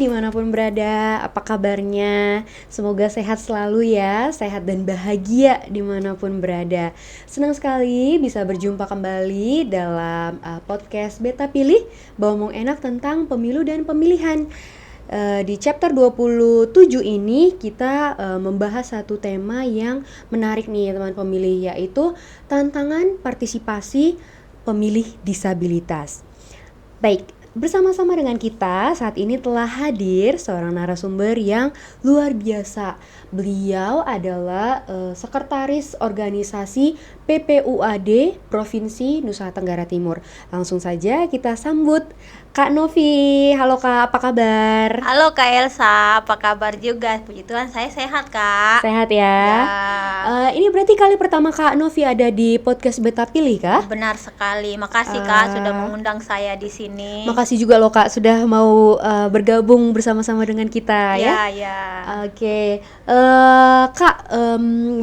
dimanapun berada, apa kabarnya? Semoga sehat selalu ya, sehat dan bahagia dimanapun berada. Senang sekali bisa berjumpa kembali dalam podcast Beta Pilih, ngomong enak tentang pemilu dan pemilihan. Di chapter 27 ini kita membahas satu tema yang menarik nih teman pemilih, yaitu tantangan partisipasi pemilih disabilitas. Baik, bersama-sama dengan kita saat ini telah hadir seorang narasumber yang luar biasa. Beliau adalah sekretaris organisasi PPUAD Provinsi Nusa Tenggara Timur. Langsung saja kita sambut Kak Novi. Halo Kak, apa kabar? Halo Kak Elsa, apa kabar juga? Puji Tuhan saya sehat Kak. Sehat ya? Ini berarti kali pertama Kak Novi ada di podcast Beta Pilih kah? Benar sekali, makasih Kak sudah mengundang saya di sini. Makasih juga loh Kak sudah mau bergabung bersama-sama dengan kita ya. Ya. Oke. Kak,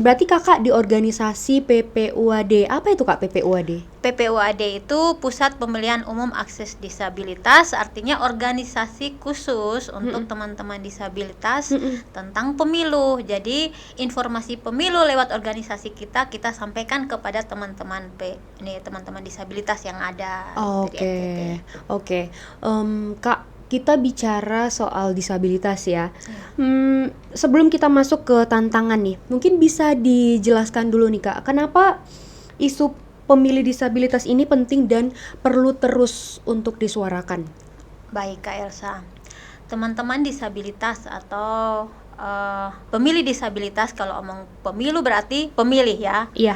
berarti Kakak di organisasi PPUAD. Apa itu Kak PPUAD? PPUAD itu Pusat Pemilihan Umum Akses Disabilitas, artinya organisasi khusus untuk teman-teman disabilitas tentang pemilu. Jadi informasi pemilu lewat organisasi kita sampaikan kepada teman-teman teman-teman disabilitas yang ada. Oke. Kak, kita bicara soal disabilitas ya. Sebelum kita masuk ke tantangan nih, mungkin bisa dijelaskan dulu nih Kak, kenapa isu pemilih disabilitas ini penting dan perlu terus untuk disuarakan? Baik Kak Elsa, teman-teman disabilitas atau pemilih disabilitas, kalau omong pemilu berarti pemilih ya. Iya.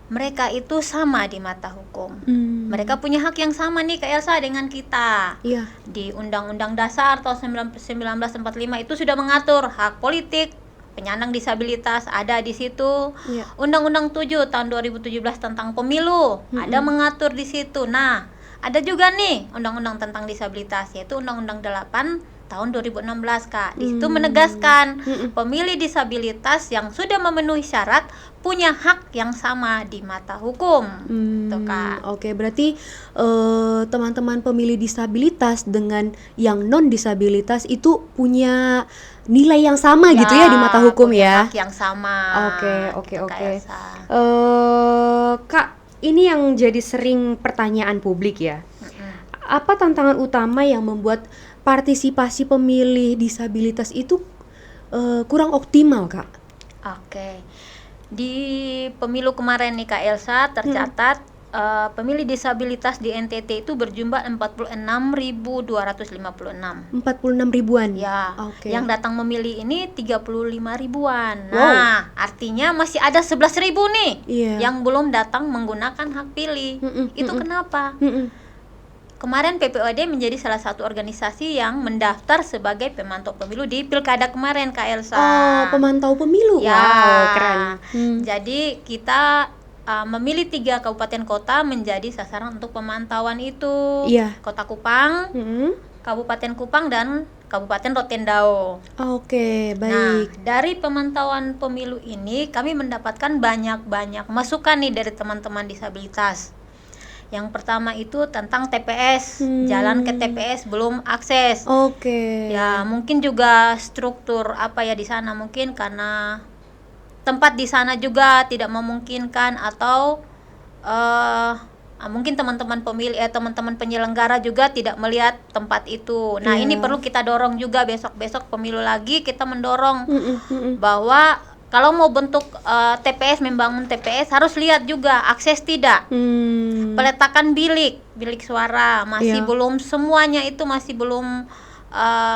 Mereka itu sama di mata hukum. Mereka punya hak yang sama nih Kak Elsa dengan kita. Iya. Di Undang-Undang Dasar tahun 1945 itu sudah mengatur hak politik penyandang disabilitas ada di situ. Iya. Undang-Undang 7 tahun 2017 tentang pemilu ada mengatur di situ. Nah, ada juga nih Undang-Undang tentang disabilitas, yaitu Undang-Undang 8 tahun 2016 Kak. Di situ menegaskan pemilih disabilitas yang sudah memenuhi syarat punya hak yang sama di mata hukum. Tuh Kak. Oke, berarti teman-teman pemilih disabilitas dengan yang non disabilitas itu punya nilai yang sama gitu ya di mata hukum punya ya. hak yang sama. Oke. Kak Elsa. Kak, ini yang jadi sering pertanyaan publik ya. Apa tantangan utama yang membuat partisipasi pemilih disabilitas itu kurang optimal, Kak? Oke. Di pemilu kemarin nih Kak Elsa tercatat pemilih disabilitas di NTT itu berjumlah 46.256. 46 ribuan. Ya. Oke. Yang datang memilih ini 35 ribuan. Nah, artinya masih ada 11.000 nih yang belum datang menggunakan hak pilih. Itu kenapa? Kemarin PPUAD menjadi salah satu organisasi yang mendaftar sebagai pemantau pemilu di pilkada kemarin Kak Elsa. Pemantau pemilu. Ya. Wow, keren. Jadi kita memilih 3 kabupaten kota menjadi sasaran untuk pemantauan itu. Iya. Kota Kupang, Kabupaten Kupang dan Kabupaten Rotendao. Oke, baik. Nah, dari pemantauan pemilu ini kami mendapatkan banyak masukan nih dari teman-teman disabilitas. Yang pertama itu tentang TPS, jalan ke TPS belum akses. Oke. Ya, mungkin juga struktur di sana, mungkin karena tempat di sana juga tidak memungkinkan, atau mungkin teman-teman pemilih teman-teman penyelenggara juga tidak melihat tempat itu. Nah, ini perlu kita dorong juga besok-besok pemilu lagi, kita mendorong bahwa kalau mau bentuk TPS, membangun TPS harus lihat juga akses tidak, peletakan bilik suara masih belum, semuanya itu masih belum,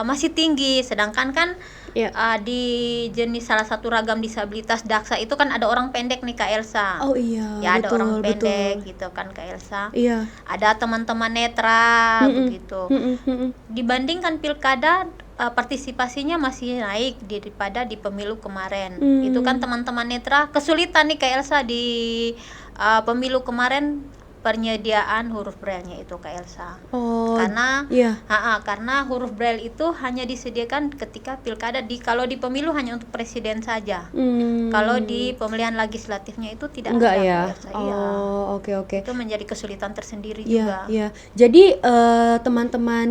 masih tinggi. Sedangkan kan di jenis salah satu ragam disabilitas daksa itu kan ada orang pendek nih Kak Elsa. Oh iya. Ya, betul, ada orang pendek betul. gitu kan Kak Elsa. Iya. Ada teman-teman netra begitu. Dibandingkan pilkada, partisipasinya masih naik daripada di pemilu kemarin. Itu kan teman-teman netra kesulitan nih Kak Elsa di pemilu kemarin, penyediaan huruf braille-nya itu Kak Elsa. Oh, Karena iya. karena huruf braille itu hanya disediakan ketika pilkada, kalau di pemilu hanya untuk presiden saja. Kalau di pemilihan legislatifnya itu tidak Enggak ada ya? Kak Elsa. Iya. Oh, oke. Itu menjadi kesulitan tersendiri Iya, juga. iya. Jadi teman-teman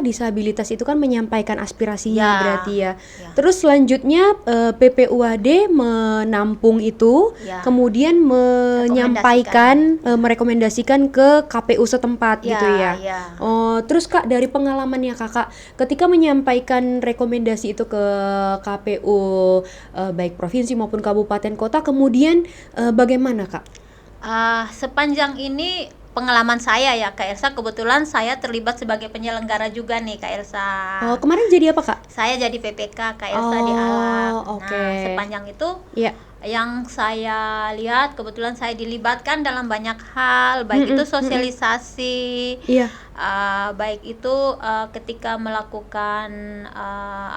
disabilitas itu kan menyampaikan aspirasinya Ya, berarti ya. ya. Terus selanjutnya PPUAD menampung itu, Ya. kemudian menyampaikan, merekomendasikan ke KPU setempat Ya, gitu ya. ya. Oh, terus Kak, dari pengalamannya Kakak ketika menyampaikan rekomendasi itu ke KPU baik provinsi maupun kabupaten kota, kemudian bagaimana Kak? Sepanjang ini pengalaman saya ya Kak Elsa, kebetulan saya terlibat sebagai penyelenggara juga nih Kak Elsa. Oh, kemarin jadi apa Kak? Saya jadi PPK Kak Elsa di Alam. Oke. Nah, sepanjang itu Iya. yang saya lihat, kebetulan saya dilibatkan dalam banyak hal, baik itu sosialisasi, Iya. baik itu ketika melakukan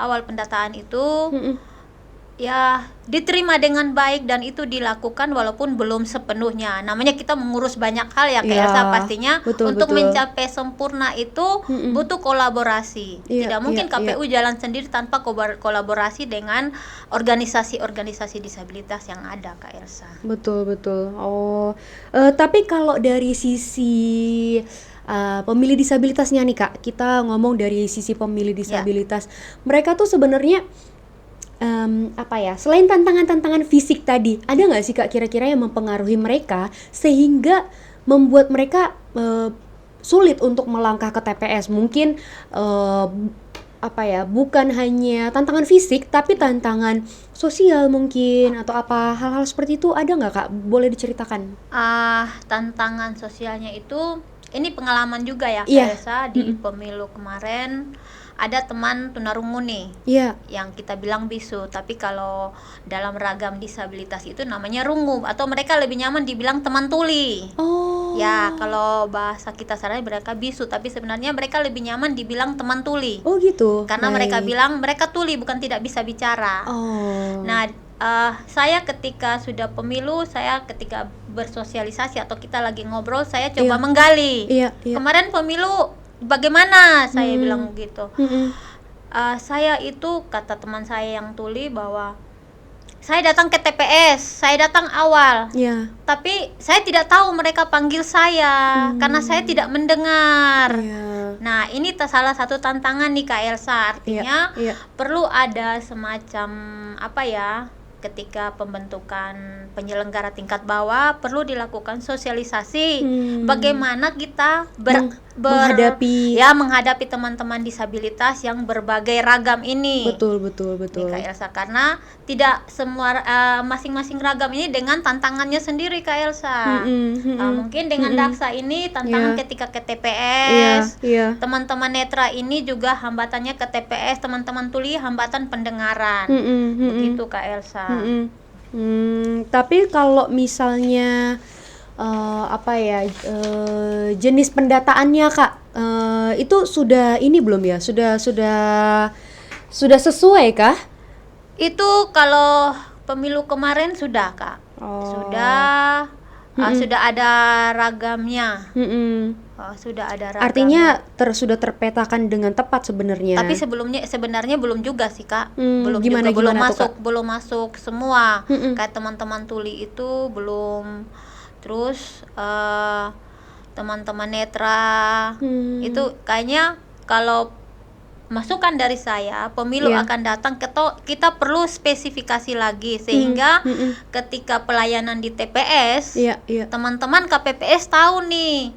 awal pendataan itu, ya diterima dengan baik dan itu dilakukan walaupun belum sepenuhnya. Namanya kita mengurus banyak hal ya Kak Iya, Elsa, pastinya betul, untuk betul. mencapai sempurna itu butuh kolaborasi. Iya, Tidak mungkin iya, KPU jalan sendiri tanpa kolaborasi dengan organisasi-organisasi disabilitas yang ada Kak Elsa. Betul. Oh, tapi kalau dari sisi pemilih disabilitasnya nih Kak, kita ngomong dari sisi pemilih disabilitas, mereka tuh sebenarnya selain tantangan-tantangan fisik tadi, ada nggak sih Kak kira-kira yang mempengaruhi mereka sehingga membuat mereka sulit untuk melangkah ke TPS? Mungkin bukan hanya tantangan fisik tapi tantangan sosial mungkin, atau hal-hal seperti itu ada nggak Kak? Boleh diceritakan? Tantangan sosialnya itu, ini pengalaman juga ya Kak Iya. Elsa, di pemilu kemarin ada teman tunarungu nih, Iya. yang kita bilang bisu, tapi kalau dalam ragam disabilitas itu namanya rungu, atau mereka lebih nyaman dibilang teman tuli. Oh. Ya, kalau bahasa kita sehari mereka bisu, tapi sebenarnya mereka lebih nyaman dibilang teman tuli. Oh gitu. Karena mereka bilang mereka tuli, bukan tidak bisa bicara. Oh. Nah, saya ketika sudah pemilu, saya ketika bersosialisasi atau kita lagi ngobrol, saya coba menggali. Iya. Kemarin pemilu bagaimana? Saya bilang begitu. Saya itu, kata teman saya yang tuli, bahwa saya datang ke TPS, saya datang awal. Iya. Tapi saya tidak tahu mereka panggil saya karena saya tidak mendengar. Iya. Nah, ini salah satu tantangan nih Kak Elsa. Artinya Iya. perlu ada semacam ketika pembentukan penyelenggara tingkat bawah, perlu dilakukan sosialisasi bagaimana kita menghadapi teman-teman disabilitas yang berbagai ragam ini. Betul. Nih, Kak Elsa, karena tidak semua masing-masing ragam ini dengan tantangannya sendiri Kak Elsa. Mungkin dengan Daksa ini tantangan ketika ke TPS. Iya. Teman-teman netra ini juga hambatannya ke TPS, teman-teman tuli hambatan pendengaran. Begitu Kak Elsa. Tapi kalau misalnya jenis pendataannya Kak, itu sudah ini belum ya? Sudah sesuai kah? Itu kalau pemilu kemarin sudah Kak. Sudah ada ragamnya. Sudah ada ragamnya. Artinya sudah terpetakan dengan tepat sebenarnya. Tapi sebenarnya belum juga sih Kak. Gimana belum masuk semua. Kayak teman-teman tuli itu belum. Terus teman-teman netra itu kayaknya kalau masukan dari saya, pemilu akan datang, kita perlu spesifikasi lagi sehingga ketika pelayanan di TPS, teman-teman KPPS tahu nih,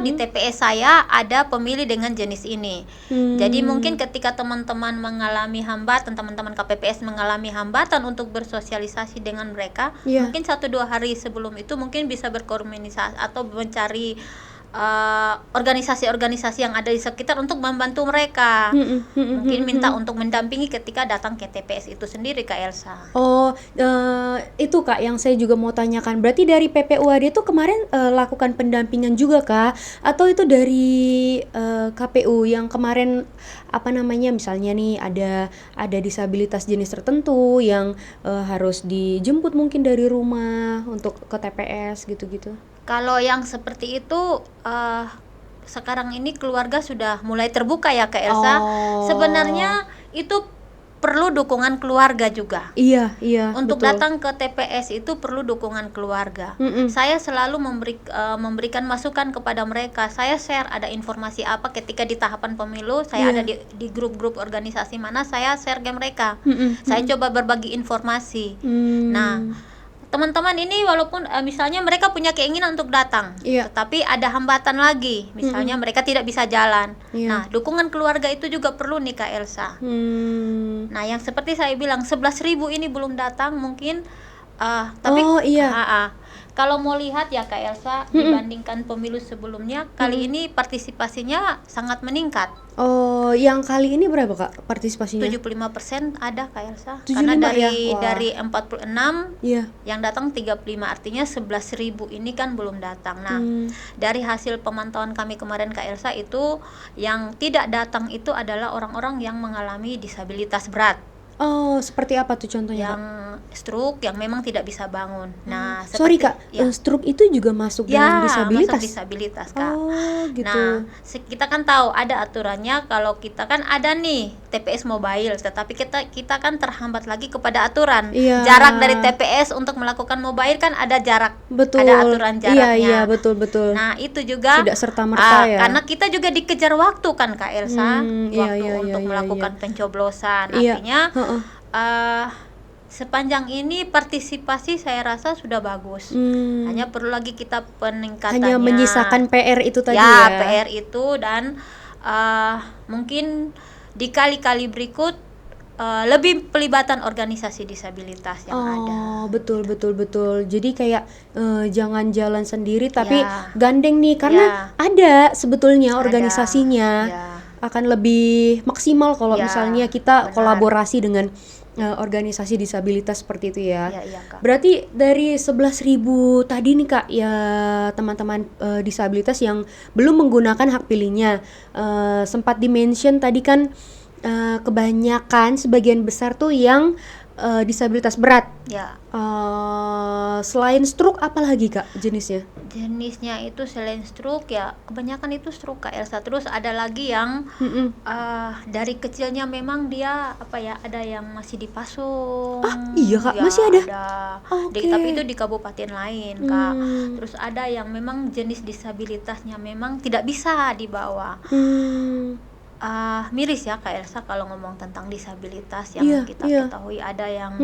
di TPS saya ada pemilih dengan jenis ini. Jadi mungkin ketika teman-teman mengalami hambatan, teman-teman KPPS mengalami hambatan untuk bersosialisasi dengan mereka, mungkin 1-2 hari sebelum itu mungkin bisa berkomunikasi atau mencari organisasi-organisasi yang ada di sekitar untuk membantu mereka. Mungkin minta untuk mendampingi ketika datang ke TPS itu sendiri Kak Elsa. Itu Kak yang saya juga mau tanyakan. Berarti dari PPUAD itu kemarin lakukan pendampingan juga Kak? Atau itu dari KPU yang kemarin misalnya nih ada disabilitas jenis tertentu yang harus dijemput mungkin dari rumah untuk ke TPS gitu-gitu? Kalau yang seperti itu sekarang ini keluarga sudah mulai terbuka ya Kak Elsa. Oh. Sebenarnya itu perlu dukungan keluarga juga. Iya, Untuk betul. datang ke TPS itu perlu dukungan keluarga. Mm-mm. Saya selalu memberikan masukan kepada mereka. Saya share ada informasi apa ketika di tahapan pemilu, saya ada di grup-grup organisasi mana, saya share ke mereka. Saya coba berbagi informasi. Nah, teman-teman ini walaupun misalnya mereka punya keinginan untuk datang, tetapi ada hambatan lagi, misalnya mereka tidak bisa jalan. Nah, dukungan keluarga itu juga perlu nih Kak Elsa. Nah, yang seperti saya bilang 11.000 ini belum datang mungkin, tapi kalau mau lihat ya Kak Elsa, dibandingkan pemilu sebelumnya, kali ini partisipasinya sangat meningkat. Oh, yang kali ini berapa Kak partisipasinya? 75% ada Kak Elsa. 75 Karena ya? dari 46 Iya. yang datang 35, artinya 11.000 ini kan belum datang. Nah, dari hasil pemantauan kami kemarin Kak Elsa itu yang tidak datang itu adalah orang-orang yang mengalami disabilitas berat. Oh, seperti apa tuh contohnya? Yang stroke, yang memang tidak bisa bangun. Nah, sorry Kak, stroke itu juga masuk dalam disabilitas? Masuk disabilitas Kak. Oh, gitu. Nah, kita kan tahu ada aturannya. Kalau kita kan ada nih TPS mobile, tetapi kita kan terhambat lagi kepada aturan. Jarak dari TPS untuk melakukan mobile kan ada jarak. Betul. Ada aturan jaraknya. Iya, betul. Nah, itu juga tidak serta-merta ya. Karena kita juga dikejar waktu kan Kak Elsa, untuk melakukan pencoblosan. Artinya sepanjang ini partisipasi saya rasa sudah bagus. Hanya perlu lagi kita peningkatannya. Hanya menyisakan PR itu tadi ya. PR itu, dan mungkin di kali-kali berikut lebih pelibatan organisasi disabilitas yang ada. Betul. Jadi kayak jangan jalan sendiri tapi gandeng nih, karena ada sebetulnya organisasinya. Akan lebih maksimal kalau misalnya kita kolaborasi dengan organisasi disabilitas seperti itu ya. Kak. Berarti dari 11.000 tadi nih Kak ya, teman-teman disabilitas yang belum menggunakan hak pilihnya, sempat di-mention tadi kan kebanyakan sebagian besar tuh yang disabilitas berat. Selain stroke apa lagi Kak jenisnya? Jenisnya itu selain stroke ya kebanyakan itu stroke Kak Elsa. Terus ada lagi yang dari kecilnya memang dia ada yang masih dipasung. Iya Kak, masih ada. Tapi itu di kabupaten lain Kak. Terus ada yang memang jenis disabilitasnya memang tidak bisa dibawa. Miris ya Kak Elsa kalau ngomong tentang disabilitas yang kita ketahui ada yang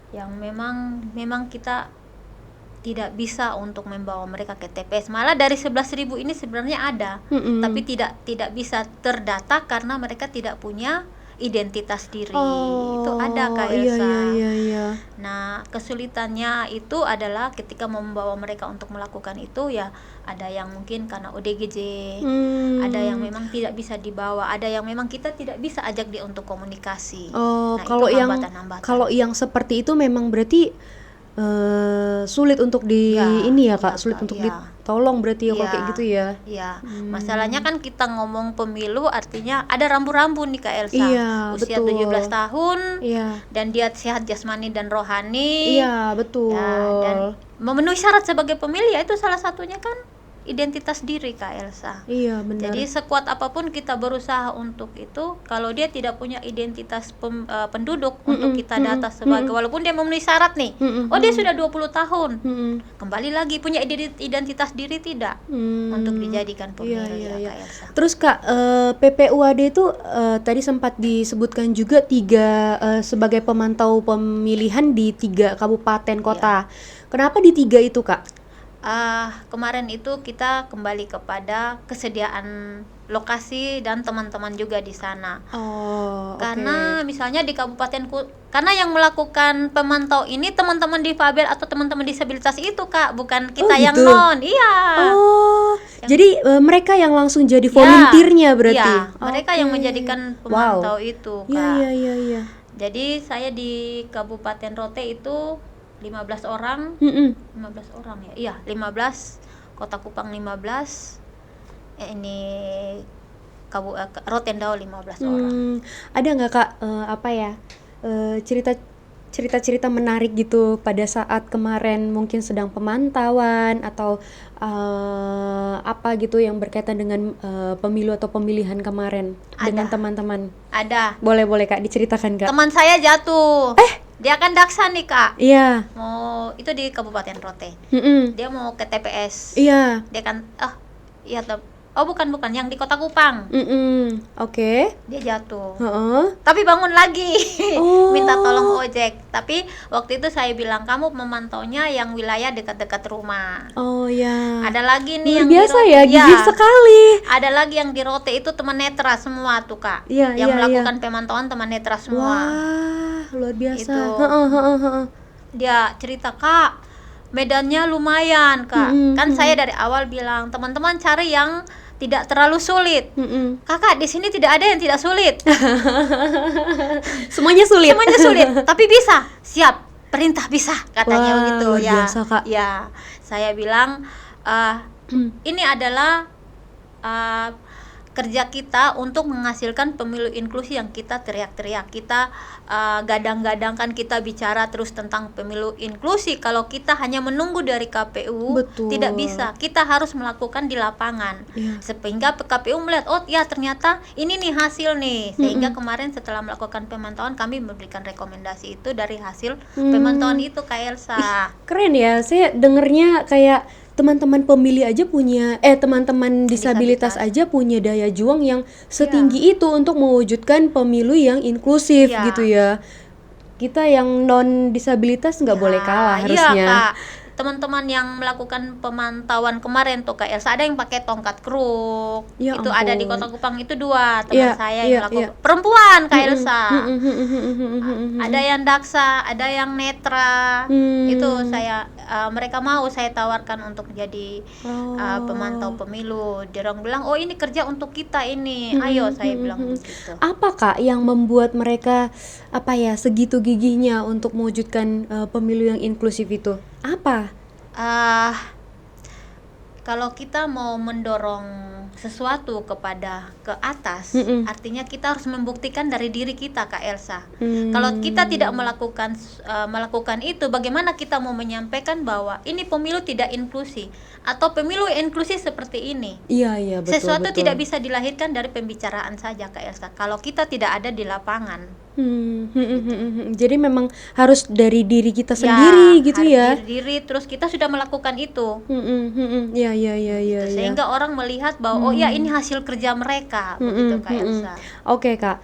yang memang kita tidak bisa untuk membawa mereka ke TPS. Malah dari 11.000 ini sebenarnya ada, tapi tidak bisa terdata karena mereka tidak punya identitas diri. Itu ada Kak Elsa. Iya. Nah, kesulitannya itu adalah ketika membawa mereka untuk melakukan itu ya, ada yang mungkin karena ODGJ, ada yang memang tidak bisa dibawa, ada yang memang kita tidak bisa ajak dia untuk komunikasi. Nah, kalau kalau yang seperti itu memang berarti sulit untuk sulit untuk ditolong berarti kalau kayak gitu ya. Iya. Masalahnya kan kita ngomong pemilu artinya ada rambu-rambu nih Kak Elsa. Usia betul. 17 tahun. Dan dia sehat jasmani dan rohani. Betul. Dan memenuhi syarat sebagai pemilih itu salah satunya kan identitas diri Kak Elsa. Benar. Jadi sekuat apapun kita berusaha untuk itu, kalau dia tidak punya identitas penduduk untuk kita data sebagai, walaupun dia memenuhi syarat nih, dia sudah 20 tahun, kembali lagi punya identitas diri tidak untuk dijadikan pemilih Kak Elsa. Terus Kak, PPUAD itu tadi sempat disebutkan juga 3 sebagai pemantau pemilihan di 3 kabupaten kota. Kenapa di 3 itu Kak? Kemarin itu kita kembali kepada kesediaan lokasi dan teman-teman juga di sana. Karena misalnya di kabupatenku, karena yang melakukan pemantau ini teman-teman difabel atau teman-teman disabilitas itu Kak, bukan kita yang non. Jadi mereka yang langsung jadi volunteernya berarti. Mereka yang menjadikan pemantau itu Kak. Iya. Jadi saya di Kabupaten Rote itu 15 orang. 15 orang ya. Iya, 15. Kota Kupang 15. Ini Rotendao 15 orang. Ada nggak Kak cerita cerita-cerita menarik gitu pada saat kemarin mungkin sedang pemantauan atau apa gitu yang berkaitan dengan pemilu atau pemilihan kemarin dengan Ada. teman-teman? Ada. Boleh Kak diceritakan Kak. Teman saya jatuh. Dia kan daksa nih Kak. Iya. Mau itu di Kabupaten Rote. Mm-mm. Dia mau ke TPS. Iya. Dia kan iya bukan yang di Kota Kupang. Oke. Dia jatuh. Heeh. Tapi bangun lagi. Oh. Minta tolong ojek. Tapi waktu itu saya bilang kamu memantaunya yang wilayah dekat-dekat rumah. Oh ya. Ada lagi nih Luar yang biasa di ya, Rote. gigih sekali. Ada lagi yang di Rote itu teman netra semua tuh Kak. Iya, yang iya, melakukan pemantauan teman netra semua. Wah, luar biasa. Itu. Heeh. Dia cerita Kak, medannya lumayan Kak. Kan saya dari awal bilang teman-teman cari yang tidak terlalu sulit. Kakak, di sini tidak ada yang tidak sulit. Semuanya sulit. Semuanya sulit, tapi bisa. Siap, perintah bisa katanya. Wah, begitu luar ya. biasa, Kak. Ya, saya bilang ini adalah kerja kita untuk menghasilkan pemilu inklusi yang kita teriak-teriak, kita gadang-gadangkan, kita bicara terus tentang pemilu inklusi. Kalau kita hanya menunggu dari KPU, Betul. tidak bisa. Kita harus melakukan di lapangan. Iya. Sehingga KPU melihat, oh ya ternyata ini nih hasil nih. Sehingga kemarin setelah melakukan pemantauan kami memberikan rekomendasi itu dari hasil pemantauan itu Kak Elsa. Keren ya, saya dengernya kayak teman-teman pemilih aja punya teman-teman disabilitas aja punya daya juang yang setinggi itu untuk mewujudkan pemilu yang inklusif gitu ya. Kita yang non disabilitas nggak boleh kalah harusnya. Iya Kak, teman-teman yang melakukan pemantauan kemarin tuh Kak Elsa, ada yang pakai tongkat kruk. Ya itu ampun. ada di Kota Kupang itu 2 teman saya yang melakukan. Iya. Perempuan Kak Elsa. Ada yang daksa, ada yang netra. Itu saya mereka mau saya tawarkan untuk jadi pemantau pemilu. Dia orang bilang, "Oh, ini kerja untuk kita ini." Ayo, saya bilang begitu. Apa Kak yang membuat mereka segitu gigihnya untuk mewujudkan pemilu yang inklusif itu? Apa? Kalau kita mau mendorong sesuatu ke atas, artinya kita harus membuktikan dari diri kita Kak Elsa. Kalau kita tidak melakukan itu, bagaimana kita mau menyampaikan bahwa ini pemilu tidak inklusi atau pemilu inklusi seperti ini? Iya betul. Sesuatu tidak bisa dilahirkan dari pembicaraan saja Kak Elsa. Kalau kita tidak ada di lapangan. Jadi memang harus dari diri kita sendiri gitu ya. Dari diri, terus kita sudah melakukan itu. Iya. Sehingga orang melihat bahwa oh ya ini hasil kerja mereka, begitu Kak Elsa. Oke Kak,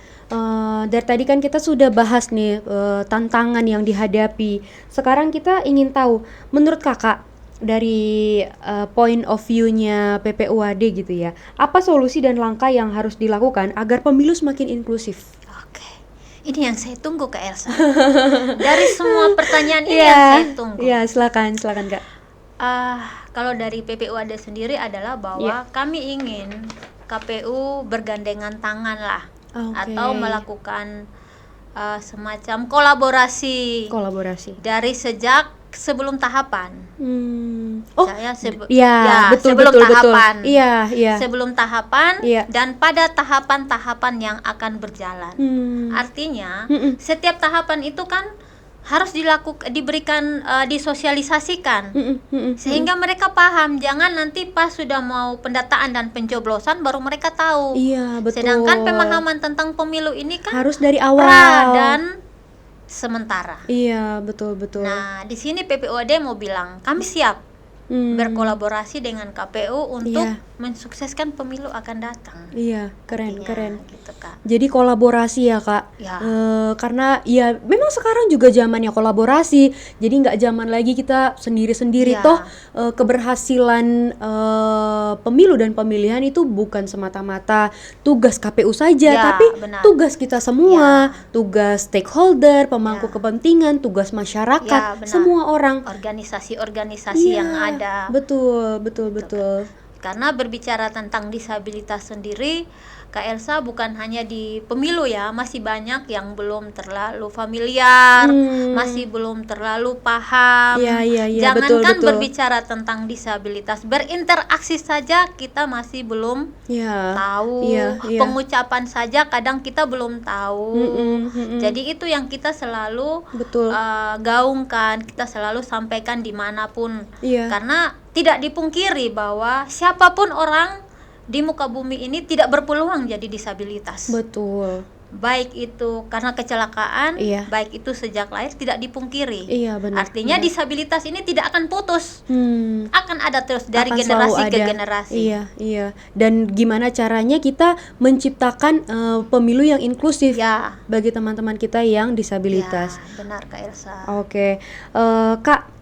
dari tadi kan kita sudah bahas nih tantangan yang dihadapi. Sekarang kita ingin tahu, menurut Kakak dari point of view-nya PPUAD gitu ya, apa solusi dan langkah yang harus dilakukan agar pemilu semakin inklusif? Ini yang saya tunggu Kak Elsa. Dari semua pertanyaan ini yang saya tunggu. Iya, silakan Kak. Kalau dari PPUAD sendiri adalah bahwa kami ingin KPU bergandengan tangan lah, atau melakukan semacam kolaborasi dari sejak sebelum tahapan. Sebelum tahapan. Iya. Sebelum tahapan dan pada tahapan-tahapan yang akan berjalan. Artinya setiap tahapan itu kan harus diberikan disosialisasikan sehingga mereka paham, jangan nanti pas sudah mau pendataan dan pencoblosan baru mereka tahu. Iya, betul. Sedangkan pemahaman tentang pemilu ini kan harus dari awal dan sementara. Iya, betul. Nah, di sini PPUAD mau bilang, kami siap berkolaborasi dengan KPU untuk mensukseskan pemilu akan datang. Iya, keren. Gitu, Kak. Jadi kolaborasi ya Kak. Ya. Karena ya memang sekarang juga zamannya kolaborasi. Jadi nggak zaman lagi kita sendiri-sendiri. Toh keberhasilan pemilu dan pemilihan itu bukan semata-mata tugas KPU saja, tapi tugas kita semua, tugas stakeholder, pemangku kepentingan, tugas masyarakat, semua orang, organisasi-organisasi yang ada. Betul. Karena berbicara tentang disabilitas sendiri, Kak Elsa, bukan hanya di pemilu ya, masih banyak yang belum terlalu familiar, masih belum terlalu paham. Iya, Jangankan betul. berbicara tentang disabilitas, berinteraksi saja kita masih belum Iya, tahu. iya. Pengucapan saja kadang kita belum tahu. Jadi itu yang kita selalu Betul. gaungkan, kita selalu sampaikan dimanapun. Iya. Karena tidak dipungkiri bahwa siapapun orang di muka bumi ini tidak berpeluang jadi disabilitas. Betul. Baik itu karena kecelakaan, Iya. baik itu sejak lahir, tidak dipungkiri. Iya, benar. Artinya disabilitas ini tidak akan putus, akan ada terus dari Akan generasi selalu ke ada. generasi. Iya. Dan gimana caranya kita menciptakan pemilu yang inklusif Ya, bagi teman-teman kita yang disabilitas. ya, benar Kak Elsa. Oke, Kak,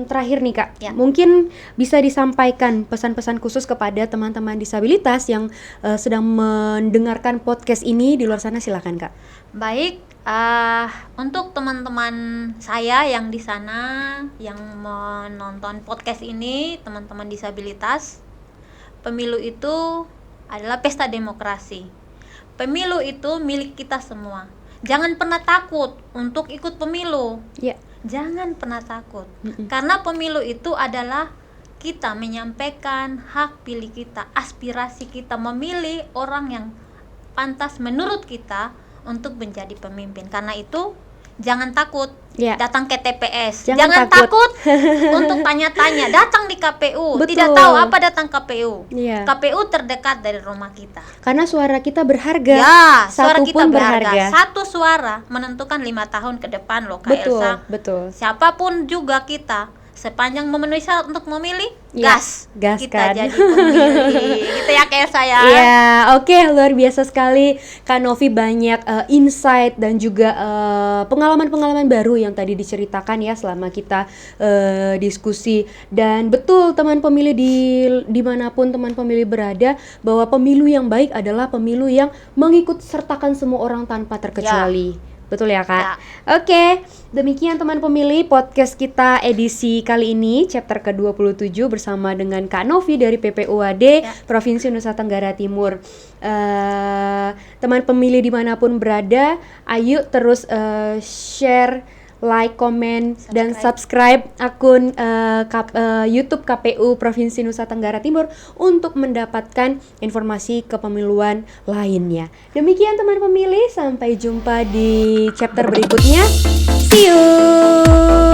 terakhir nih Kak, Ya. mungkin bisa disampaikan pesan-pesan khusus kepada teman-teman disabilitas yang sedang mendengarkan podcast ini di luar sana, silakan Kak. Baik, untuk teman-teman saya yang di sana yang menonton podcast ini, teman-teman disabilitas, pemilu itu adalah pesta demokrasi. Pemilu itu milik kita semua. Jangan pernah takut untuk ikut pemilu. Ya. Jangan pernah takut. Karena pemilu itu adalah kita menyampaikan hak pilih kita, aspirasi kita, memilih orang yang pantas menurut kita untuk menjadi pemimpin. Karena itu jangan takut datang ke TPS. Jangan takut untuk tanya-tanya. Datang di KPU. Betul. Tidak tahu apa datang KPU. Iya. KPU terdekat dari rumah kita. Karena suara kita berharga. Ya, suara Satu kita pun berharga. Satu suara menentukan 5 tahun ke depan loh Kak Elsa. Betul. Siapapun juga kita, sepanjang memenuhi syarat untuk memilih, Ya, gas kita kan. jadi pemilih. Gitu ya Kak Elsa ya. Iya, oke, luar biasa sekali Kak Novi, banyak insight dan juga pengalaman-pengalaman baru yang tadi diceritakan ya selama kita diskusi. Dan betul teman pemilih dimanapun teman pemilih berada, bahwa pemilu yang baik adalah pemilu yang mengikut sertakan semua orang tanpa terkecuali. Betul ya Kak? Ya. Oke, demikian teman pemilih podcast kita edisi kali ini, chapter ke-27 bersama dengan Kak Novi dari PPUAD Provinsi Nusa Tenggara Timur. Teman pemilih dimanapun berada, ayo terus share, like, komen, dan subscribe akun YouTube KPU Provinsi Nusa Tenggara Timur untuk mendapatkan informasi kepemiluan lainnya. Demikian teman pemilih, sampai jumpa di chapter berikutnya. See you!